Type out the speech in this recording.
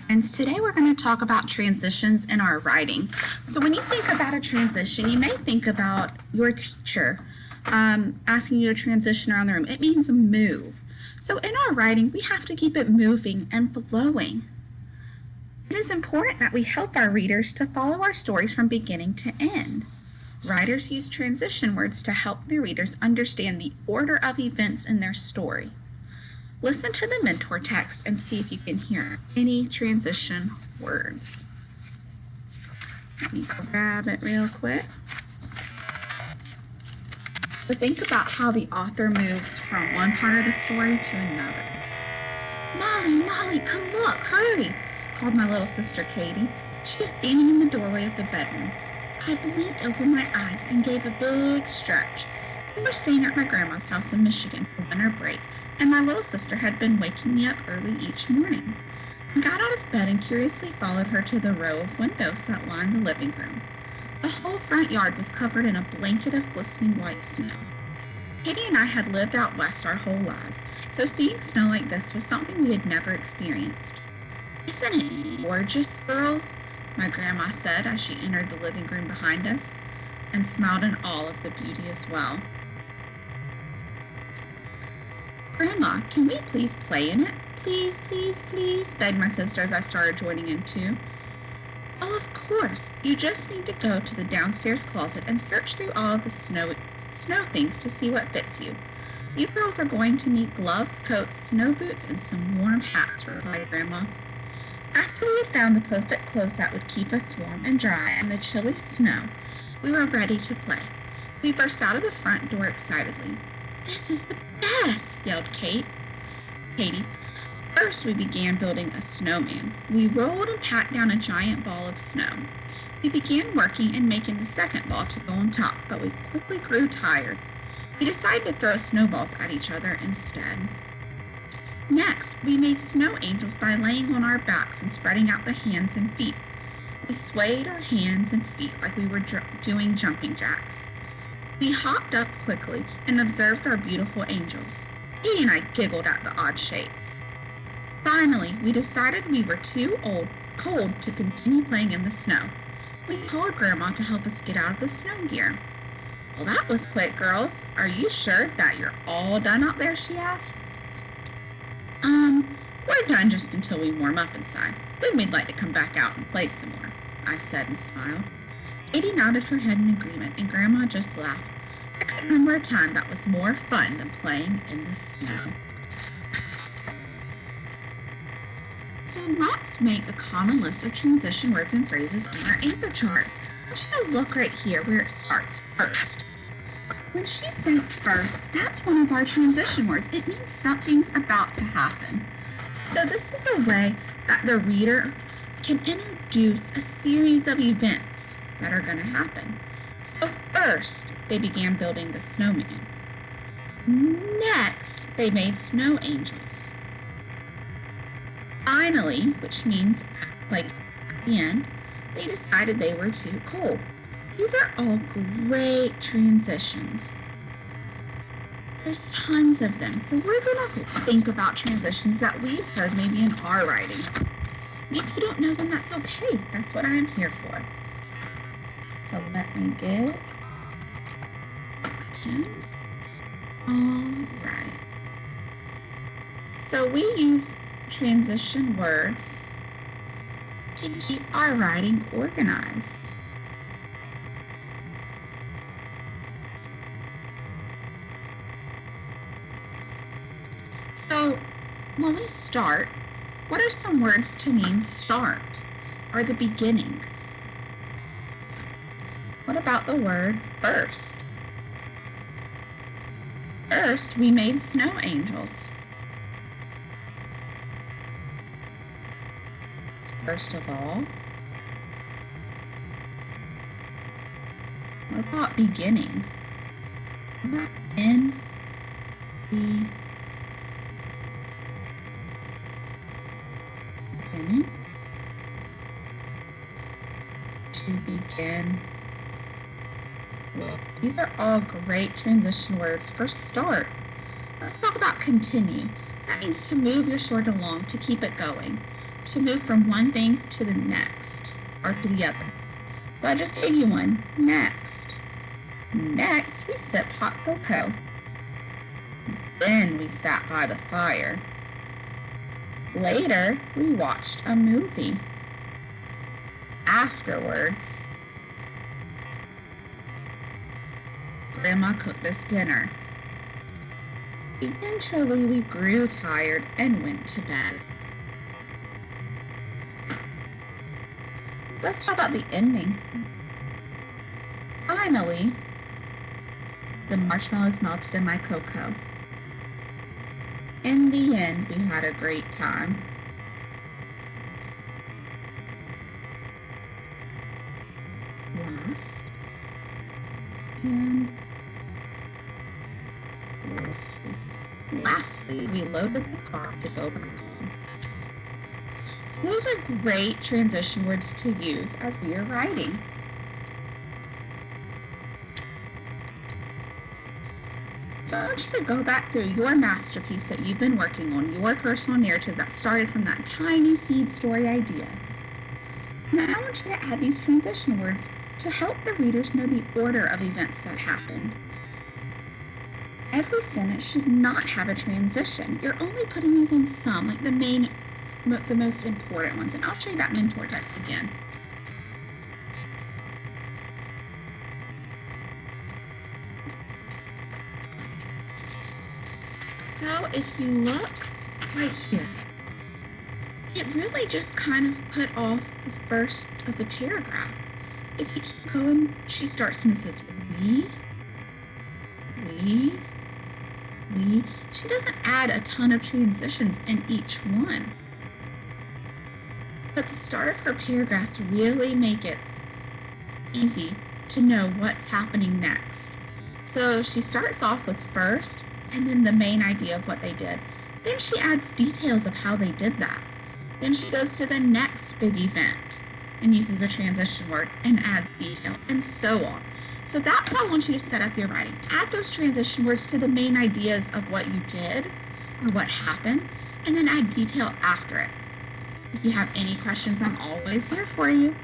And today we're going to talk about transitions in our writing. So when you think about a transition, you may think about your teacher asking you to transition around the room. It means move. So in our writing, we have to keep it moving and flowing. It is important that we help our readers to follow our stories from beginning to end. Writers use transition words to help their readers understand the order of events in their story. Listen to the mentor text and see if you can hear any transition words. Let me grab it real quick. So think about how the author moves from one part of the story to another. Molly, come look, hurry, called my little sister Katie. She was standing in the doorway of the bedroom. I blinked over my eyes and gave a big stretch. We were staying at my grandma's house in Michigan for winter break, and my little sister had been waking me up early each morning. I got out of bed and curiously followed her to the row of windows that lined the living room. The whole front yard was covered in a blanket of glistening white snow. Katie and I had lived out west our whole lives, so seeing snow like this was something we had never experienced. "Isn't it gorgeous, girls?" my grandma said as she entered the living room behind us, and smiled in awe of the beauty as well. "Grandma, can we please play in it? Please, begged my sister as I started joining in too. "Well, of course. You just need to go to the downstairs closet and search through all of the snow things to see what fits you. You girls are going to need gloves, coats, snow boots, and some warm hats," replied Grandma. After we had found the perfect clothes that would keep us warm and dry in the chilly snow, we were ready to play. We burst out of the front door excitedly. "This is the best!" yelled Katie. First, we began building a snowman. We rolled and packed down a giant ball of snow. We began working and making the second ball to go on top, but we quickly grew tired. We decided to throw snowballs at each other instead. Next, we made snow angels by laying on our backs and spreading out the hands and feet. We swayed our hands and feet like we were doing jumping jacks. We hopped up quickly and observed our beautiful angels. Katie and I giggled at the odd shapes. Finally, we decided we were too cold to continue playing in the snow. We called Grandma to help us get out of the snow gear. "Well, that was quick, girls. Are you sure that you're all done out there?" she asked. We're done just until we warm up inside. Then we'd like to come back out and play some more," I said and smiled. Katie nodded her head in agreement, and Grandma just laughed. I couldn't remember a time that was more fun than playing in the snow. So let's make a common list of transition words and phrases on our anchor chart. I want you to look right here where it starts first. When she says first, that's one of our transition words. It means something's about to happen. So this is a way that the reader can introduce a series of events that are going to happen. So first, they began building the snowman. Next, they made snow angels. Finally, which means like at the end, they decided they were too cold. These are all great transitions. There's tons of them, so we're going to think about transitions that we've heard maybe in our writing. Maybe you don't know them, that's okay. That's what I'm here for. So let me get a pen. All right. So we use transition words to keep our writing organized. So when we start, what are some words to mean start or the beginning? What about the word first? First, we made snow angels. First of all, what about beginning? In the beginning. To begin with. These are all great transition words for start. Let's talk about continue. That means to move your story along, to keep it going. to move from one thing to the next, or to the other. So I just gave you one. Next. Next, we sipped hot cocoa. Then we sat by the fire. Later, we watched a movie. Afterwards, Grandma cooked us dinner. Eventually, we grew tired and went to bed. Let's talk about the ending. Finally, the marshmallows melted in my cocoa. In the end, we had a great time. Lastly, we loaded the car to go back home. So those are great transition words to use as you're writing. So I want you to go back through your masterpiece that you've been working on, your personal narrative that started from that tiny seed story idea. And I want you to add these transition words to help the readers know the order of events that happened. Every sentence should not have a transition. You're only putting these on some, like the most important ones. And I'll show you that mentor text again. So if you look right here, it really just kind of put off the first of the paragraph. If you keep going, she starts sentences with we. She doesn't add a ton of transitions in each one. But the start of her paragraphs really make it easy to know what's happening next. So she starts off with first, and then the main idea of what they did. Then she adds details of how they did that. Then she goes to the next big event and uses a transition word and adds detail, and so on. So that's how I want you to set up your writing. Add those transition words to the main ideas of what you did or what happened, and then add detail after it. If you have any questions, I'm always here for you.